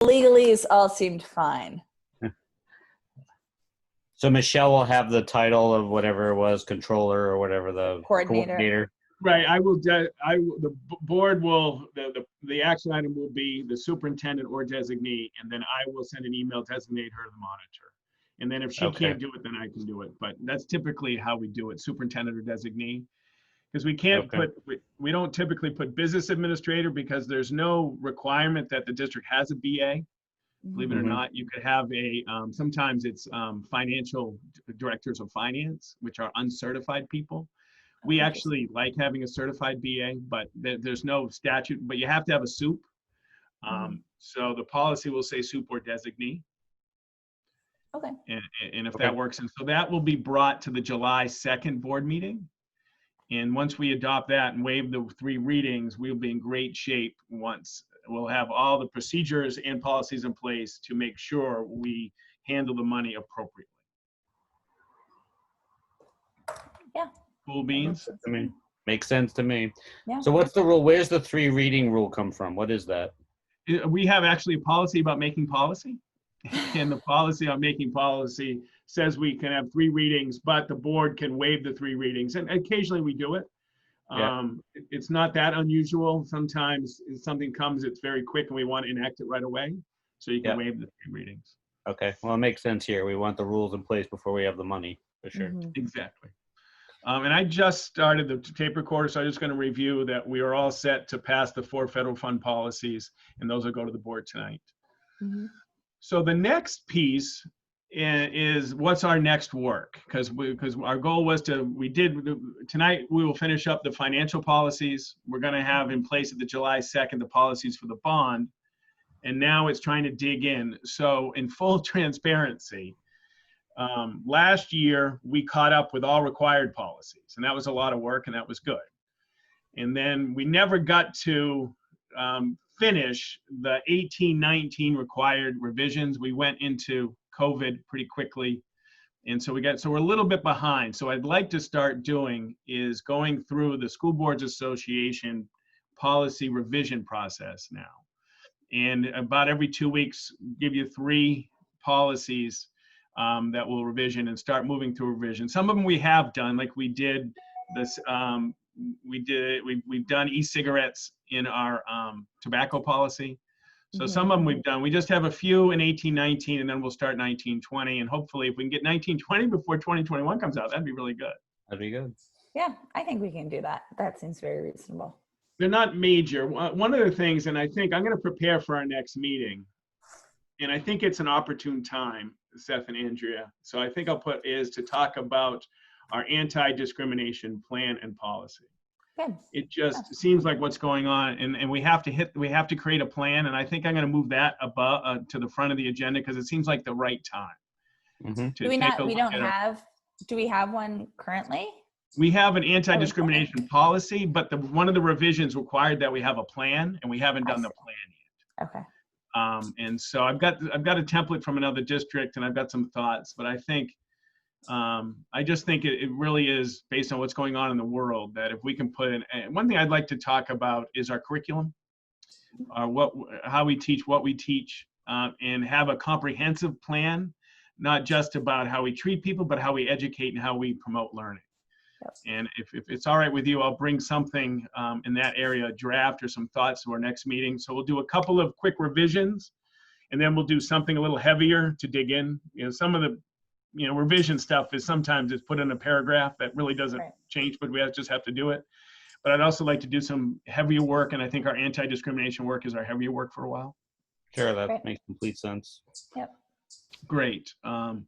legalese all seemed fine. So Michelle will have the title of whatever it was, controller or whatever, the coordinator. Right. The board will, the action item will be the superintendent or designee, and then I will send an email, designate her the monitor. And then if she can't do it, then I can do it. But that's typically how we do it, superintendent or designee. Because we can't we don't typically put business administrator because there's no requirement that the district has a BA. Believe it or not, you could have sometimes it's financial directors of finance, which are uncertified people. We actually like having a certified BA, but there's no statute, but you have to have a SUP. So the policy will say SUP or designee. Okay. And if that works, and so that will be brought to the July 2nd board meeting. And once we adopt that and waive the 3 readings, we'll be in great shape once. We'll have all the procedures and policies in place to make sure we handle the money appropriately. Yeah. Cool beans? Makes sense to me. Yeah. So what's the rule? Where's the 3 reading rule come from? What is that? We have actually a policy about making policy. And the policy on making policy says we can have 3 readings, but the board can waive the 3 readings. And occasionally we do it. It's not that unusual. Sometimes if something comes, it's very quick and we want to enact it right away. So you can waive the 3 readings. Okay, well, it makes sense here. We want the rules in place before we have the money, for sure. Exactly. And I just started the tape recorder, so I'm just going to review that we are all set to pass the 4 federal fund policies, and those will go to the board tonight. So the next piece is what's our next work, because our goal was tonight we will finish up the financial policies. We're going to have in place at the July 2nd the policies for the bond, and now it's trying to dig in. So in full transparency, last year we caught up with all required policies, and that was a lot of work, and that was good. And then we never got to finish the 18-19 required revisions. We went into COVID pretty quickly. And so we're a little bit behind. So I'd like to start doing is going through the School Boards Association policy revision process now. And about every 2 weeks, give you 3 policies that will revision and start moving through revision. Some of them we have done, like we did this, we've done e-cigarettes in our tobacco policy. So some of them we've done. We just have a few in 18-19, and then we'll start 19-20. And hopefully if we can get 19-20 before 2021 comes out, that'd be really good. That'd be good. Yeah, I think we can do that. That seems very reasonable. They're not major. One of the things, and I think I'm going to prepare for our next meeting, and I think it's an opportune time, Seth and Andrea. So I think I'll put is to talk about our anti-discrimination plan and policy. Good. It just seems like what's going on, and we have to create a plan, and I think I'm going to move that above to the front of the agenda because it seems like the right time. Do we have one currently? We have an anti-discrimination policy, but one of the revisions required that we have a plan, and we haven't done the plan yet. Okay. And so I've got a template from another district, and I've got some thoughts, but I think I just think it really is based on what's going on in the world that if we can put in, one thing I'd like to talk about is our curriculum, how we teach, what we teach, and have a comprehensive plan, not just about how we treat people, but how we educate and how we promote learning. Yep. And if it's all right with you, I'll bring something in that area, a draft or some thoughts to our next meeting. So we'll do a couple of quick revisions, and then we'll do something a little heavier to dig in. Some of the revision stuff is sometimes it's put in a paragraph that really doesn't change, but we just have to do it. But I'd also like to do some heavier work, and I think our anti-discrimination work is our heavier work for a while. Sure, that makes complete sense. Yep. Great. I'd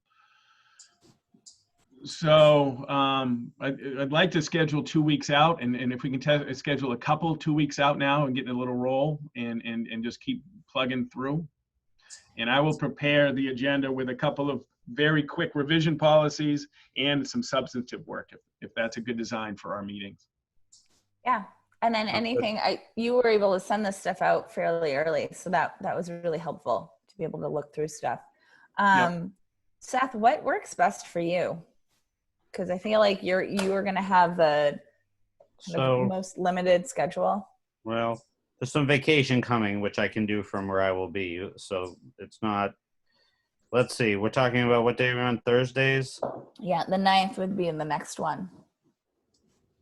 like to schedule 2 weeks out, and if we can schedule a couple 2 weeks out now and get in a little roll and just keep plugging through. And I will prepare the agenda with a couple of very quick revision policies and some substantive work if that's a good design for our meetings. Yeah. And then anything, you were able to send this stuff out fairly early. So that was really helpful to be able to look through stuff. Seth, what works best for you? Because I feel like you are going to have the most limited schedule. Well, there's some vacation coming, which I can do from where I will be. So it's not, let's see, we're talking about what day we're on, Thursdays? Yeah, the 9th would be in the next one.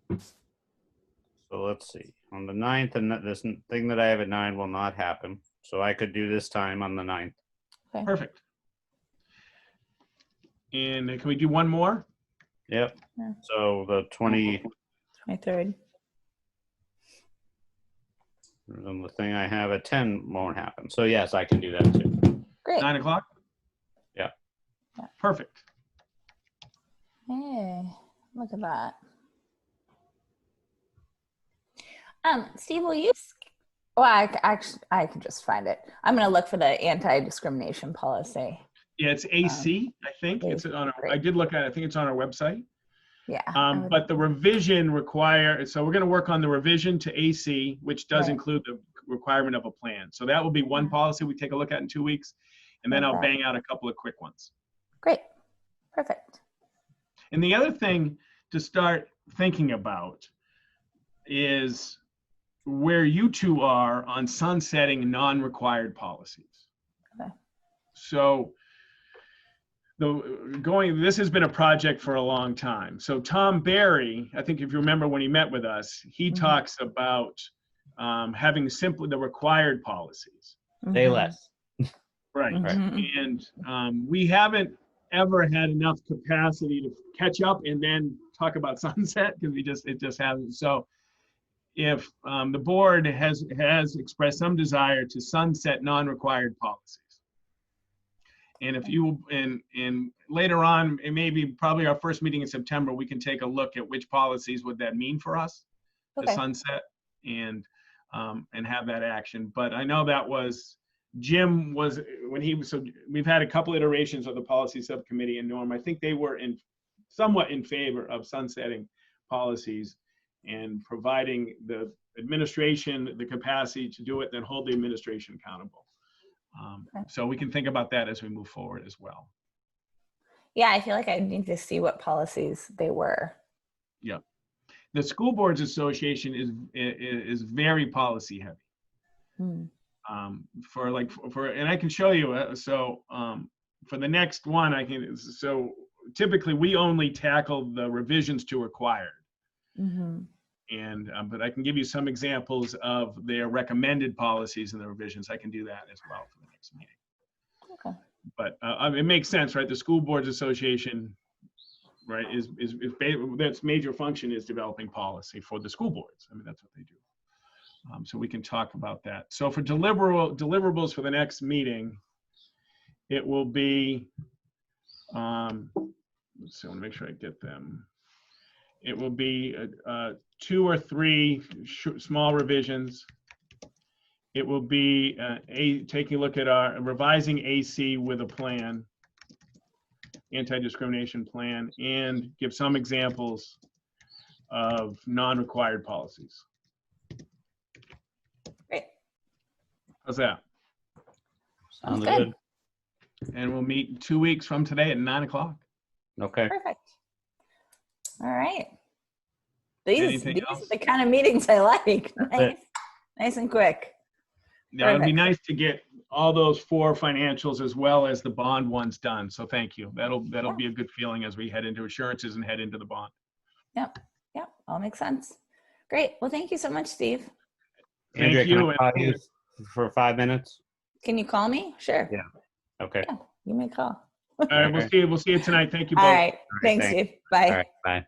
So let's see, on the 9th, and this thing that I have at 9 will not happen. So I could do this time on the 9th. Okay. Perfect. And can we do one more? Yep. Yeah. So the 23rd. And the thing I have at 10 won't happen. So yes, I can do that too. Great. 9 o'clock? Yeah. Perfect. Hey, look at that. Steve, will you? Well, I can just find it. I'm going to look for the anti-discrimination policy. Yeah, it's AC, I think. It's on. I did look at it. I think it's on our website. Yeah. But the revision so we're going to work on the revision to AC, which does include the requirement of a plan. So that will be one policy we take a look at in 2 weeks, and then I'll bang out a couple of quick ones. Great. Perfect. And the other thing to start thinking about is where you two are on sunsetting non-required policies. Okay. So this has been a project for a long time. So Tom Barry, I think if you remember when he met with us, he talks about having simply the required policies. Say less. Right. And we haven't ever had enough capacity to catch up and then talk about sunset because it just hasn't. So if the board has expressed some desire to sunset non-required policies. And if you, and later on, it may be probably our first meeting in September, we can take a look at which policies would that mean for us to sunset and have that action. But I know that was, Jim was, so we've had a couple iterations of the policy subcommittee, and Norm, I think they were somewhat in favor of sunsetting policies and providing the administration the capacity to do it, then hold the administration accountable. So we can think about that as we move forward as well. Yeah, I feel like I need to see what policies they were. Yeah, the School Boards Association is very policy heavy. And I can show you. For the next one, so typically we only tackle the revisions to required. And but I can give you some examples of their recommended policies and the revisions. I can do that as well for the next meeting. Okay. But it makes sense, right? The School Boards Association, right, is that's major function is developing policy for the school boards. I mean, that's what they do. So we can talk about that. So for deliverables for the next meeting, it will be. So I want to make sure I get them. It will be 2 or 3 small revisions. It will be taking a look at our revising AC with a plan, anti-discrimination plan, and give some examples of non-required policies. Great. How's that? Sounds good. And we'll meet 2 weeks from today at 9 o'clock. Okay. Perfect. All right. These are else? the kind of meetings I like. Nice and quick. Yeah, it'd be nice to get all those 4 financials as well as the bond ones done. So thank you. That'll be a good feeling as we head into assurances and head into the bond. Yep. All makes sense. Great. Well, thank you so much, Steve. Andrea, Thank you. can I call you for 5 minutes? Can you call me? Sure. Yeah. Okay. Yeah, you may call. All right, we'll see you tonight. Thank you both. All right. Thanks, Steve. Bye. All right. Bye.